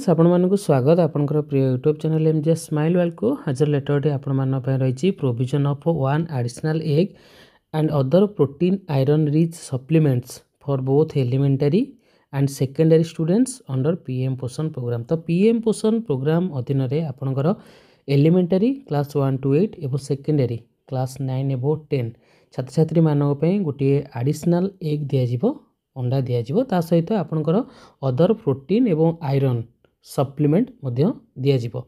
Friends आपण मानक स्वागत आपनकर प्रिय YouTube channel MGS smile world को हाजर लेटर आपण मान रही provision of one additional egg and other protein iron rich supplements for both elementary and secondary students under PM पोषण प्रोग्राम। तो पीएम पोषण प्रोग्राम अधीन आपणकर एलिमेंटरी क्लास 1 to 8 एवं सेकेंडरी क्लास 9 एवं 10 छात्र छात्री मानक गोटे एडिशनल एग दिज्व अंडा दिज्व ता सहित आपणकर अदर प्रोटीन एवं आयरन सप्लीमेंट दिज्व।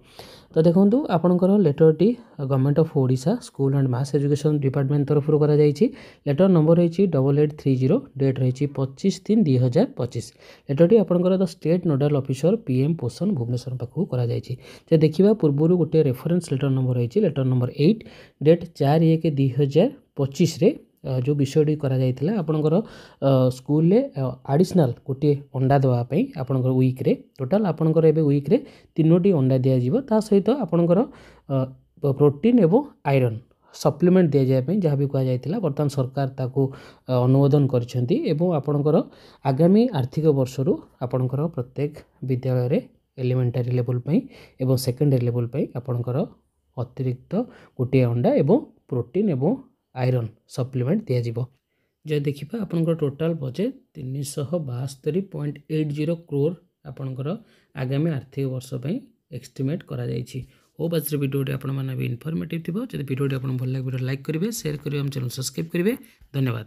तो देखो आपणकर लेटरटी government of Odisha school and mass education department तरफ लेटर नंबर रही 8830 डेट रही 25/3/2025। लेटरटी आपणकर the state nodal officer PM Poshan Bhubaneswar पाखु करा देखा पूर्व गोटे रेफरेंस लेटर नंबर रही लेटर नंबर 8 डेट 4/1/2025 जो विषयटी करा आपणकर स्कूल एडिशनल गोटे अंडा देवाई आपणकर वीक्रे टोटाल आपणकर एबे वीक्रे 3टी अंडा दिज्व ता सहित आपणकर प्रोटीन एवं आयरन सप्लीमेंट दि जाए जहाँ भी कहुला बर्तमान सरकार ताकू अनुमोदन करपणकर आगामी आर्थिक वर्षर आपणकर प्रत्येक विद्यालय एलिमेंटरी लेवल एवं सेकेंडरी लेवल आपणकर अतिरिक्त गोटे अंडा एवं प्रोटीन एवं आयरन सप्लीमेंट दिज्व। जो देखा आपनकर टोटाल बजेट 372.80 करोड़ आपनकर आगामी आर्थिक वर्ष एस्टिमेट करा जायछि। होप आज वीडियो आपण माने भी इनफॉर्मेटिव थिबो। जदि वीडियो आपण भल लागे वीडियो लाइक करिवे, शेयर करिवे, हम चैनल सब्सक्राइब करिवे। धन्यवाद।